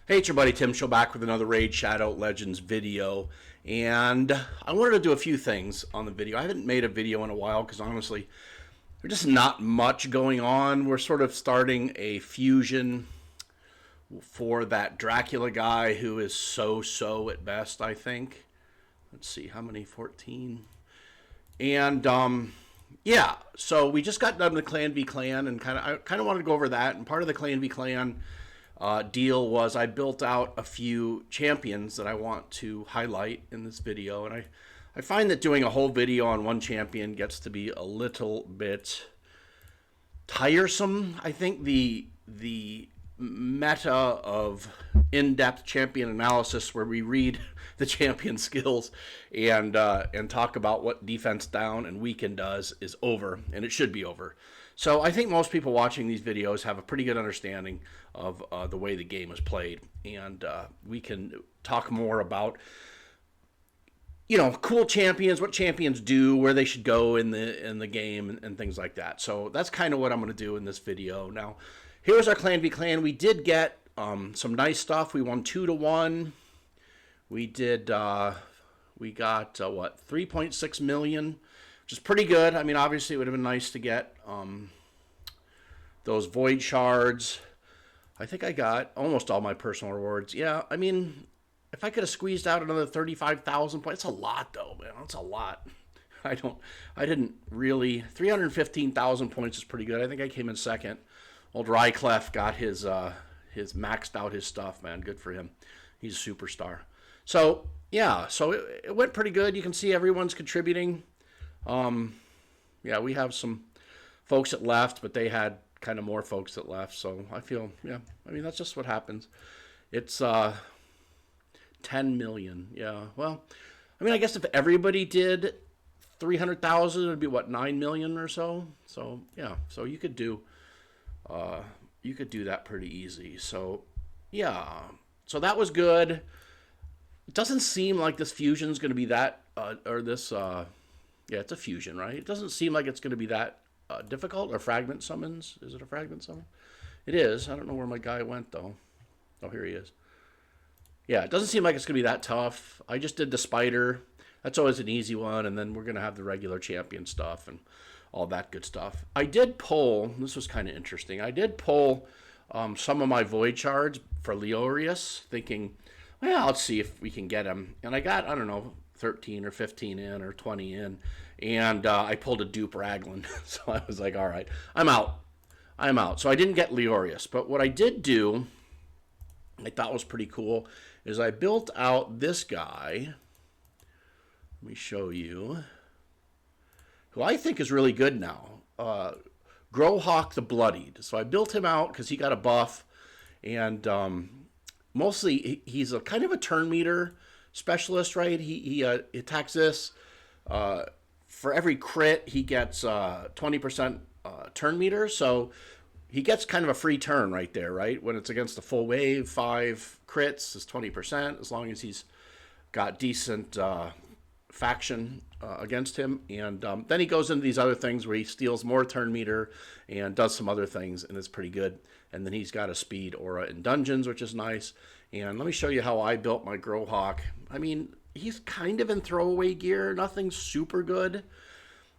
Hey, it's your buddy Tim Show back with another Raid Shadow Legends video. And I wanted to do a few things on the video. I haven't made a video in a while because honestly, there's just not much going on. We're sort of starting a fusion for that Dracula guy who is so at best, I think. Let's see, how many? 14. And yeah, so we just got done with Clan v Clan, and I kind of wanted to go over that. And part of the Clan v Clan deal was I built out a few champions that I want to highlight in this video, and I find that doing a whole video on one champion gets to be a little bit tiresome. I think the meta of in-depth champion analysis where we read the champion skills and talk about what defense down and weaken does is over, and it should be over. So I think most people watching these videos have a pretty good understanding of the way the game is played, and we can talk more about, cool champions, what champions do, where they should go in the game, and things like that. So that's kind of what I'm going to do in this video. Now, here's our Clan v Clan. We did get some nice stuff. We won 2-1. We did. We got what, 3.6 million, which is pretty good. I mean, obviously, it would have been nice to get those void shards. I think I got almost all my personal rewards. Yeah, I mean, if I could have squeezed out another 35,000 points, it's a lot, though, man. That's a lot. I didn't really. 315,000 points is pretty good. I think I came in second. Old Ryclef got his maxed out his stuff, man. Good for him. He's a superstar. So yeah, so it went pretty good. You can see everyone's contributing. Yeah, we have some folks that left, but they had kind of more folks that left. So I feel, yeah, I mean, that's just what happens. It's 10 million. Yeah, well, I mean, I guess if everybody did 300,000, it would be what, 9 million or so. So yeah, so you could do that pretty easy. So yeah, so that was good. It doesn't seem like this fusion is going to be that, yeah, it's a fusion, right? It doesn't seem like it's going to be that difficult. Or fragment summons. Is it a fragment summon? It is. I don't know where my guy went, though. Oh, here he is. Yeah, it doesn't seem like it's going to be that tough. I just did the spider. That's always an easy one. And then we're going to have the regular champion stuff and all that good stuff. I did pull, this was kind of interesting. I did pull some of my void shards for Leorius, thinking, well, let's see if we can get him. And I got, I don't know, 13 or 15 in or 20 in. And I pulled a dupe Raglan. So I was like, all right, I'm out. So I didn't get Leorius. But what I did do, I thought was pretty cool, is I built out this guy. Let me show you. Who I think is really good now. Growhawk the Bloodied. So I built him out because he got a buff. And mostly he's a kind of a turn meter specialist, right? He attacks this. For every crit, he gets 20% turn meter. So he gets kind of a free turn right there, right? When it's against a full wave, 5 crits is 20%, as long as he's got decent faction against him. And then he goes into these other things where he steals more turn meter and does some other things, and it's pretty good. And then he's got a speed aura in dungeons, which is nice. And let me show you how I built my Growhawk. I mean, he's kind of in throwaway gear, nothing super good.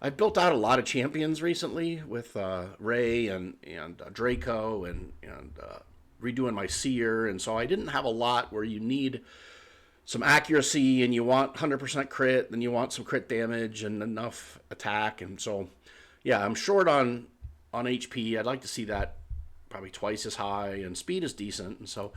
I've built out a lot of champions recently with Ray and Draco and redoing my Seer, and so I didn't have a lot where you need some accuracy and you want 100% crit, then you want some crit damage and enough attack. And so, yeah, I'm short on HP. I'd like to see that probably twice as high, and speed is decent. And so,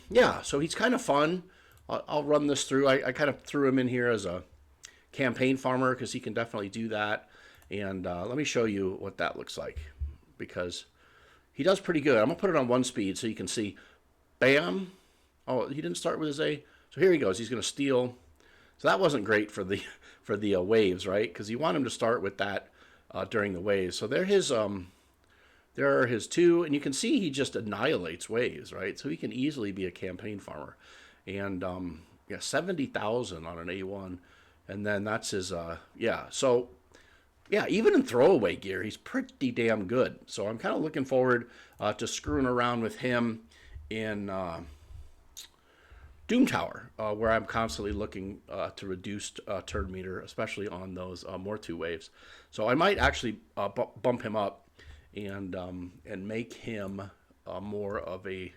yeah, so he's kind of fun. I'll run this through. I kind of threw him in here as a campaign farmer because he can definitely do that. And let me show you what that looks like, because he does pretty good. I'm going to put it on 1 speed so you can see. Bam. Oh, he didn't start with his A. So here he goes. He's going to steal. So that wasn't great for the waves, right? Because you want him to start with that during the waves. So there are his 2, and you can see he just annihilates waves, right? So he can easily be a campaign farmer. And yeah, 70,000 on an A1, and then that's his yeah. So yeah, even in throwaway gear, he's pretty damn good. So I'm kind of looking forward to screwing around with him in Doom Tower, where I'm constantly looking to reduce turn meter, especially on those more two waves. So I might actually bump him up and make him more of a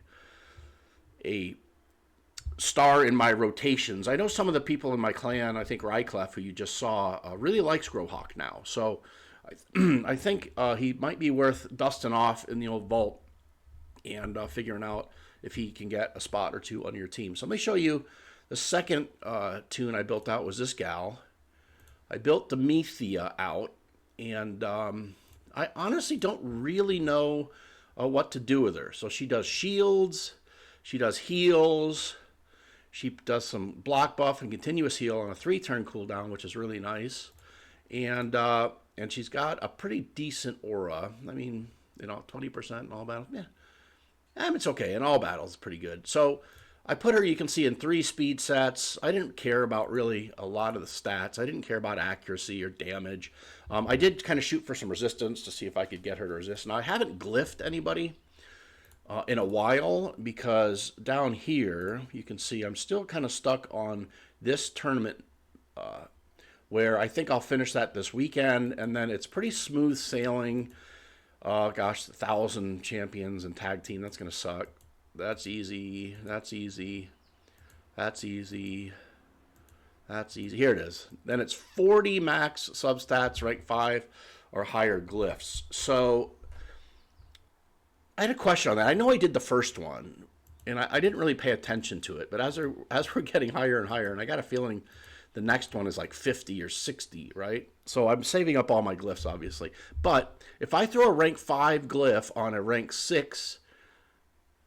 star in my rotations. I know some of the people in my clan, I think Ryclef, who you just saw, really likes Growhawk now. So I think he might be worth dusting off in the old vault and figuring out if he can get a spot or two on your team. So let me show you the second tune I built out was this gal. I built Demethia out, and I honestly don't really know what to do with her. So she does shields, she does heals, she does some block buff and continuous heal on a 3-turn cooldown, which is really nice. And she's got a pretty decent aura. I mean, 20% in all battles. Yeah, it's okay. In all battles, it's pretty good. So I put her, you can see, in 3 speed sets. I didn't care about really a lot of the stats. I didn't care about accuracy or damage. I did kind of shoot for some resistance to see if I could get her to resist. Now, I haven't glyphed anybody in a while because down here, you can see I'm still kind of stuck on this tournament where I think I'll finish that this weekend, and then it's pretty smooth sailing. Gosh, 1,000 champions and tag team, that's going to suck. That's easy. That's easy. That's easy. That's easy. Here it is. Then it's 40 max substats, rank 5 or higher glyphs. So I had a question on that. I know I did the first one, and I didn't really pay attention to it. But as we're getting higher and higher, and I got a feeling the next one is like 50 or 60, right? So I'm saving up all my glyphs, obviously. But if I throw a rank 5 glyph on a rank 6,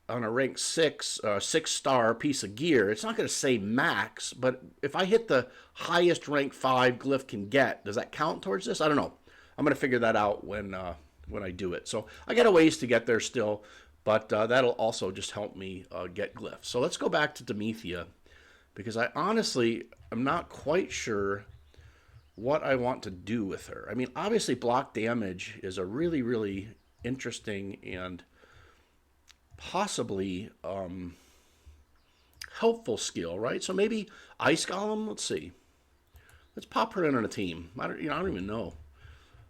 6-star piece of gear, it's not going to say max, but if I hit the highest rank 5 glyph can get, does that count towards this? I don't know. I'm going to figure that out when I do it. So I got a ways to get there still, but that'll also just help me get glyphs. So let's go back to Demethia, because I honestly am not quite sure what I want to do with her. I mean, obviously block damage is a really, really interesting and possibly helpful skill, right? So maybe Ice Golem, let's see. Let's pop her in on a team. I don't even know.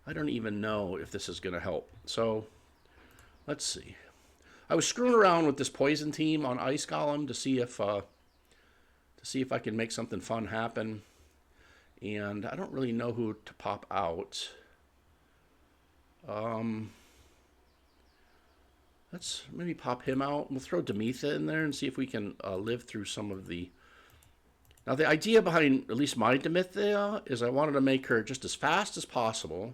I don't even know if this is going to help. So let's see. I was screwing around with this poison team on Ice Golem to see if I can make something fun happen. And I don't really know who to pop out. Let's maybe pop him out. We'll throw Demethia in there and see if we can live through some of the... Now, the idea behind at least my Demethia is I wanted to make her just as fast as possible.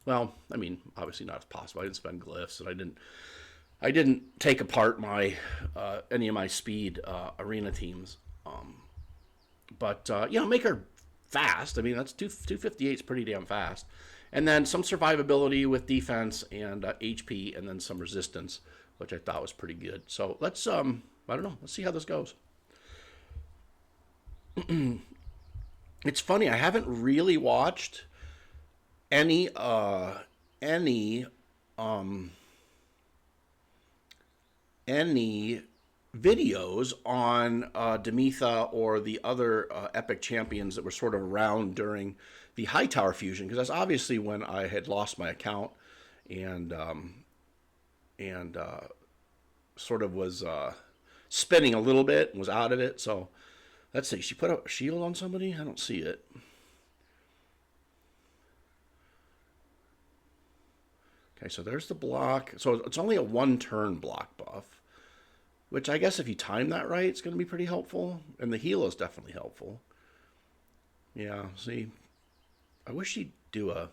Well, I mean, obviously not as possible. I didn't spend glyphs, and I didn't take apart my any of my speed arena teams. But make her fast. I mean, that's 258 is pretty damn fast. And then some survivability with defense and HP, and then some resistance, which I thought was pretty good. So let's I don't know. Let's see how this goes. It's funny. I haven't really watched any videos on Demethia or the other epic champions that were sort of around during the Hightower fusion, because that's obviously when I had lost my account and sort of was spinning a little bit and was out of it. So let's see. She put a shield on somebody? I don't see it. Okay, so there's the block. So it's only a 1-turn block buff, which I guess if you time that right, it's going to be pretty helpful. And the heal is definitely helpful. Yeah, see, I wish she'd do I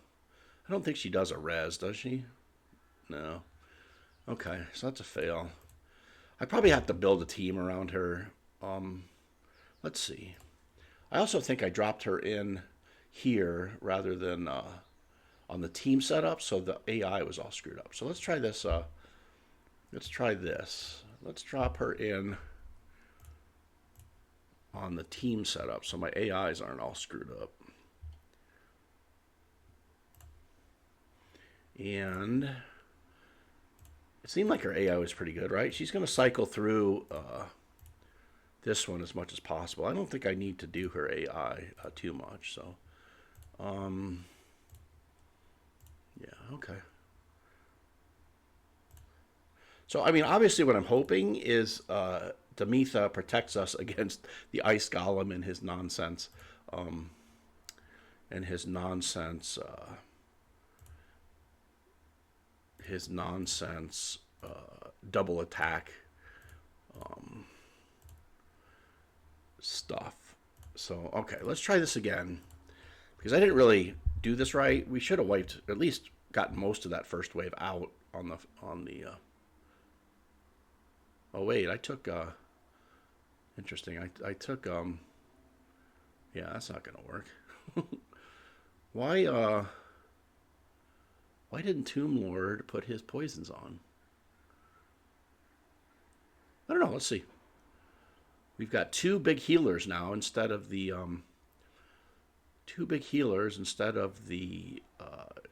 don't think she does a res, does she? No. Okay, so that's a fail. I probably have to build a team around her. Let's see. I also think I dropped her in here rather than on the team setup, so the AI was all screwed up. So let's try this. Let's try this. Let's drop her in on the team setup so my AIs aren't all screwed up. And it seemed like her AI was pretty good, right? She's going to cycle through this one as much as possible. I don't think I need to do her AI too much. So, yeah, okay. So, I mean, obviously what I'm hoping is Demethia protects us against the Ice Golem and his nonsense. Um, and his nonsense double attack stuff. So, okay, let's try this again. Because I didn't really do this right. We should have wiped, at least gotten most of that first wave out on the oh wait, I took interesting. I took yeah, that's not gonna work. Why why didn't Tomb Lord put his poisons on? I don't know, let's see. We've got two big healers now instead of the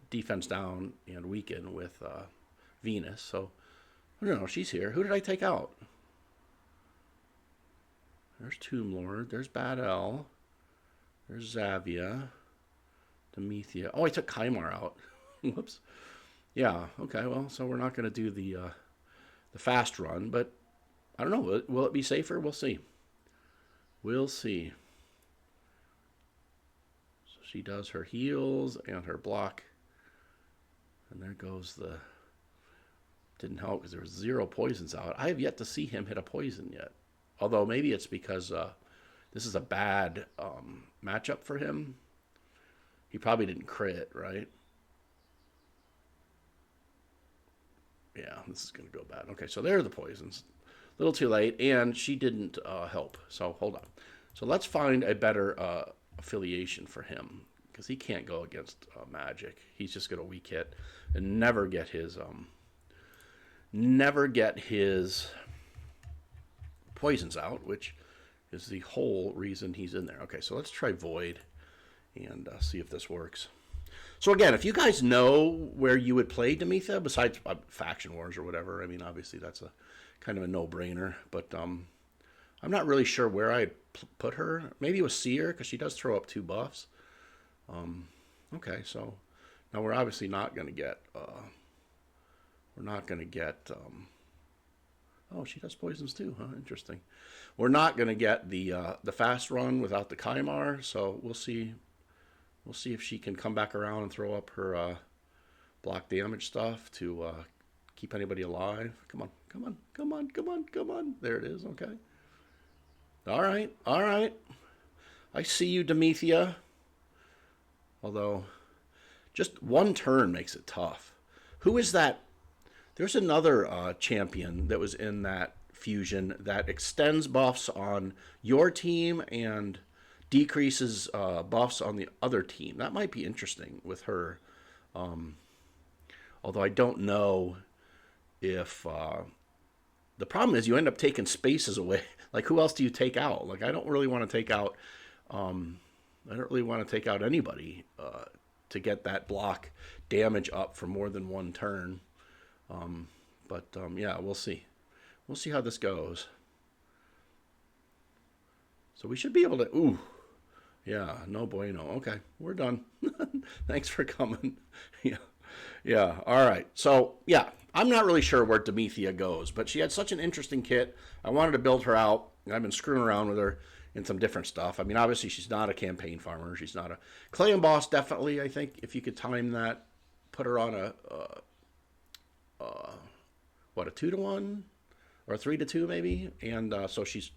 defense down and weaken with Venus. So I don't know, she's here. Who did I take out? There's Tomb Lord. There's Bad L. There's Zavia. Demethia. Oh, I took Kymar out. Whoops. Yeah, okay, well, so we're not going to do the fast run, but I don't know. Will it be safer? We'll see. We'll see. So she does her heals and her block. And there goes the... Didn't help because there was 0 poisons out. I have yet to see him hit a poison yet. Although maybe it's because this is a bad matchup for him. He probably didn't crit, right? Yeah, this is going to go bad. Okay, so there are the poisons. A little too late, and she didn't help. So hold on. So let's find a better affiliation for him because he can't go against magic. He's just going to weak hit and never get his poisons out, which is the whole reason he's in there. Okay, so let's try Void and see if this works. So again, if you guys know where you would play Demethia, besides Faction Wars or whatever, I mean, obviously that's a kind of a no-brainer, but I'm not really sure where I'd put her. Maybe it was Seer, because she does throw up 2 buffs. Okay, so now we're obviously not going to get... oh, she does poisons too, huh? Interesting. We're not going to get the fast run without the Kymar, so we'll see. We'll see if she can come back around and throw up her block damage stuff to keep anybody alive. Come on, come on, come on, come on, come on. There it is, okay. All right, all right. I see you, Demethia. Although, just one turn makes it tough. Who is that? There's another champion that was in that fusion that extends buffs on your team and decreases buffs on the other team. That might be interesting with her. Although I don't know if... the problem is you end up taking spaces away. Like, who else do you take out? Like, I don't really want to take out... I don't really want to take out anybody to get that block damage up for more than one turn. Yeah, we'll see. We'll see how this goes. So we should be able to... Ooh. Yeah, no bueno. Okay, we're done. Thanks for coming. Yeah. Yeah, all right. So, yeah, I'm not really sure where Demethia goes, but she had such an interesting kit. I wanted to build her out, and I've been screwing around with her in some different stuff. I mean, obviously, she's not a campaign farmer. She's not a... Clay and Boss, definitely, I think, if you could time that, put her on a... what, a 2-to-1 or a 3-to-2 maybe, and so she's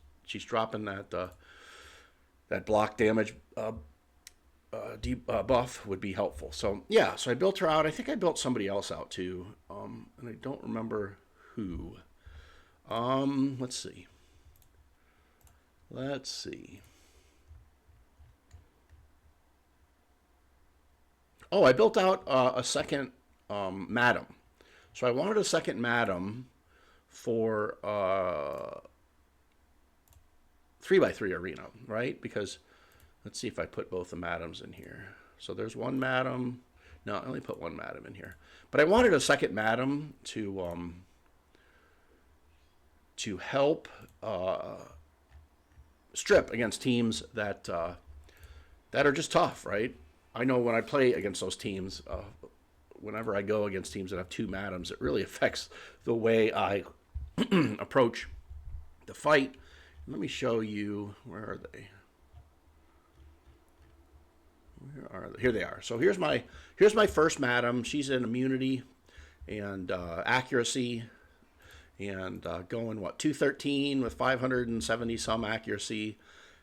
dropping that that block damage buff would be helpful. So yeah, so I built her out. I think I built somebody else out too, and I don't remember who. Let's see. Let's see. Oh, I built out a second Madam. So I wanted a second Madam for 3x3 arena, right? Because let's see if I put both the Madams in here. So there's one Madam. No, I only put one Madam in here. But I wanted a second Madam to help strip against teams that are just tough, right? I know when I play against those teams, whenever I go against teams that have two madams, it really affects the way I approach the fight. Let me show you, where are they? Where are they? Here they are. So here's my first madam. She's in immunity and accuracy, and going what 213 with 570 some accuracy,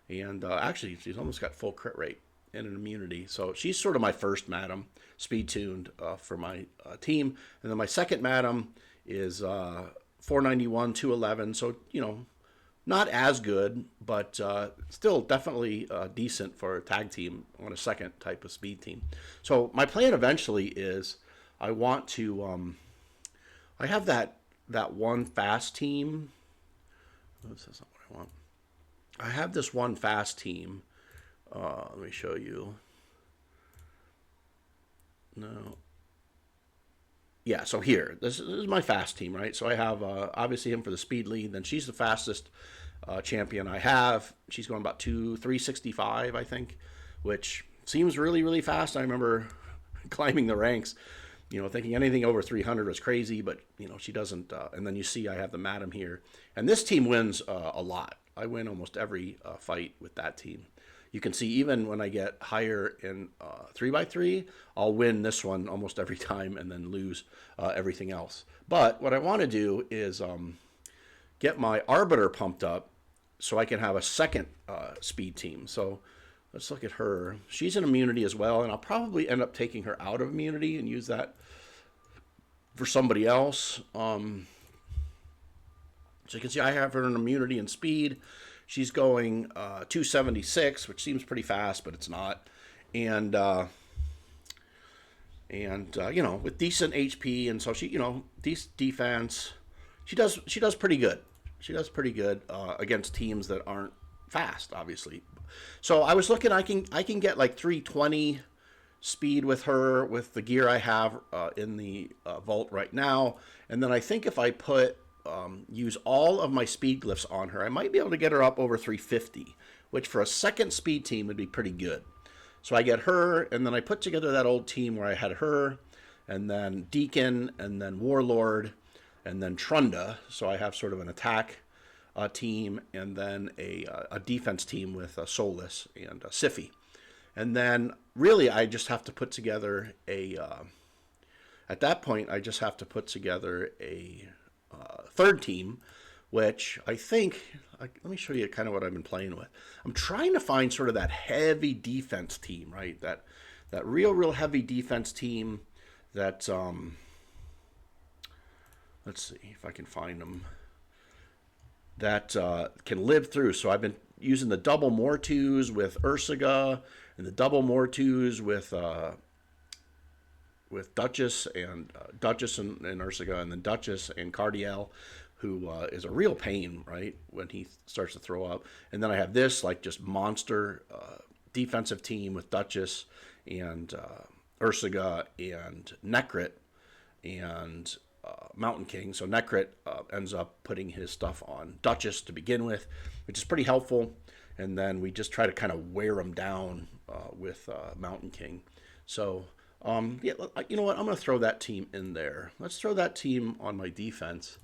and actually she's almost got full crit rate and an immunity. So she's sort of my first madam, speed tuned for my team, and then my second madam is 491 211. So not as good, but still definitely decent for a tag team on a second type of speed team. So my plan eventually is I want to I have that one fast team. Oops, that's not what I want. I have this one fast team. Let me show you. No. Yeah, so here, this is my fast team, right? So I have obviously him for the speed lead. Then she's the fastest champion I have. She's going about 365, I think, which seems really, really fast. I remember climbing the ranks, thinking anything over 300 was crazy, but, she doesn't. And then you see I have the madam here. And this team wins a lot. I win almost every fight with that team. You can see even when I get higher in 3x3, I'll win this one almost every time and then lose everything else. But what I want to do is get my Arbiter pumped up so I can have a second speed team. So let's look at her. She's in immunity as well, and I'll probably end up taking her out of immunity and use that for somebody else. So you can see I have her in immunity and speed. She's going 276, which seems pretty fast, but it's not. And with decent HP, and so she, decent defense. She does pretty good. She does pretty good against teams that aren't fast, obviously. So I was looking, I can get like 320 speed with her with the gear I have in the vault right now, and then I think if I use all of my speed glyphs on her, I might be able to get her up over 350, which for a second speed team would be pretty good. So I get her, and then I put together that old team where I had her, and then Deacon, and then Warlord, and then Trunda. So I have sort of an attack team, and then a defense team with Solus and Siphi. And then really I just have to put together at that point, I just have to put together a third team, which I think, let me show you kind of what I've been playing with. I'm trying to find sort of that heavy defense team, right? That real heavy defense team that, let's see if I can find them, that can live through. So I've been using the double Mortus with Ursaga and the double Mortus with Duchess and Ursaga, and then Duchess and Cardiel, who is a real pain, right, when he starts to throw up. And then I have this like just monster defensive team with Duchess and Ursaga and Necrit and Mountain King. So Necrit ends up putting his stuff on Duchess to begin with, which is pretty helpful. And then we just try to kind of wear him down with Mountain King. So yeah, you know what? I'm going to throw that team in there. Let's throw that team on my defense,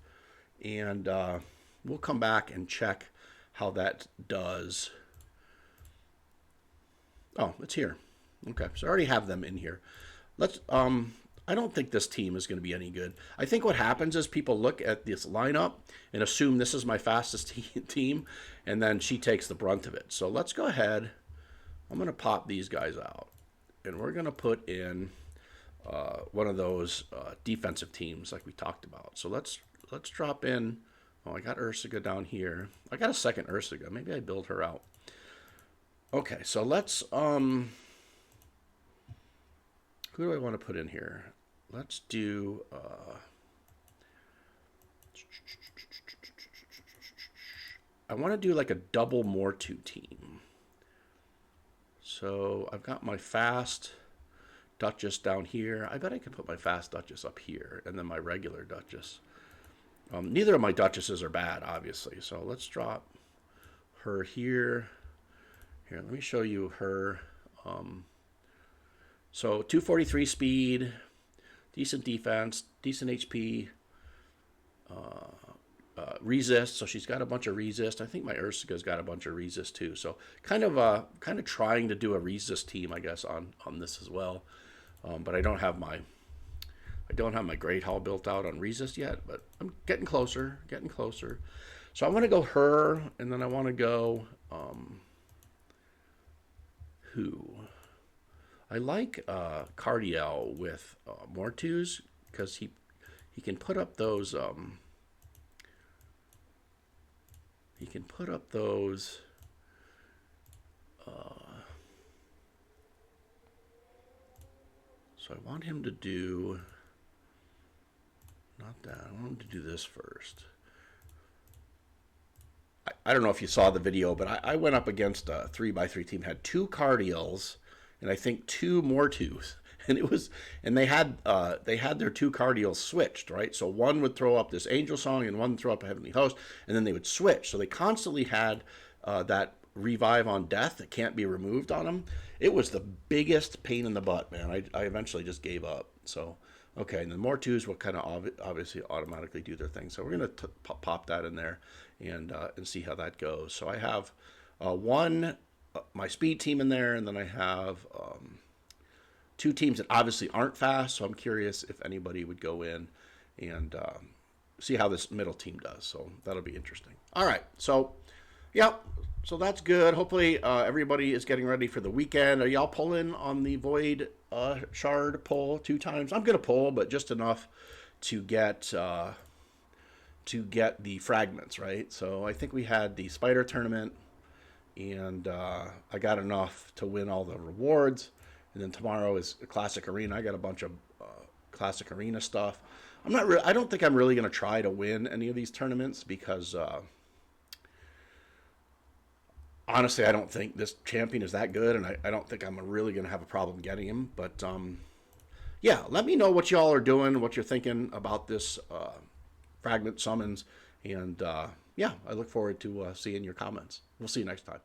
and we'll come back and check how that does. Oh, it's here. Okay, so I already have them in here. Let's. I don't think this team is going to be any good. I think what happens is people look at this lineup and assume this is my fastest team, and then she takes the brunt of it. So let's go ahead. I'm going to pop these guys out, and we're going to put in one of those defensive teams like we talked about. So let's drop in. Oh, I got Ursaga down here. I got a second Ursaga. Maybe I build her out. Okay, so let's who do I want to put in here? Let's do I want to do like a double Mortu team. So I've got my fast Duchess down here. I bet I could put my fast Duchess up here, and then my regular Duchess. Neither of my Duchesses are bad, obviously. So let's drop her here. Here, let me show you her. So 243 speed, decent defense, decent HP, resist. So she's got a bunch of resist. I think my Ursa's got a bunch of resist too. So kind of trying to do a resist team, I guess, on this as well. But I don't have my Great Hall built out on resist yet, but I'm getting closer, So I want to go her, and then I want to go who? I like Cardiel with Mortus because he can put up those so I want him to do not that. I want him to do this first. I don't know if you saw the video, but I went up against a 3x3 team, had 2 Cardiels and I think 2 Mortus. And they had their 2 Cardiels switched, right? So one would throw up this Angel Song and one would throw up a Heavenly Host, and then they would switch. So they constantly had that revive on death that can't be removed on them. It was the biggest pain in the butt, man. I eventually just gave up. So, okay, and then Mortus will kind of obviously automatically do their thing. So we're going to pop that in there and see how that goes. So I have my speed team in there, and then I have 2 teams that obviously aren't fast, so I'm curious if anybody would go in and see how this middle team does. So that'll be interesting. All right, so yeah, so that's good. Hopefully everybody is getting ready for the weekend. Are y'all pulling on the Void Shard pull 2 times? I'm gonna pull, but just enough to get the fragments, right? So I think we had the Spider tournament, and I got enough to win all the rewards. And then tomorrow is a Classic Arena. I got a bunch of Classic Arena stuff. I don't think I'm really going to try to win any of these tournaments because honestly, I don't think this champion is that good, and I don't think I'm really going to have a problem getting him. But yeah, let me know what y'all are doing, what you're thinking about this Fragment summons, and yeah, I look forward to seeing your comments. We'll see you next time.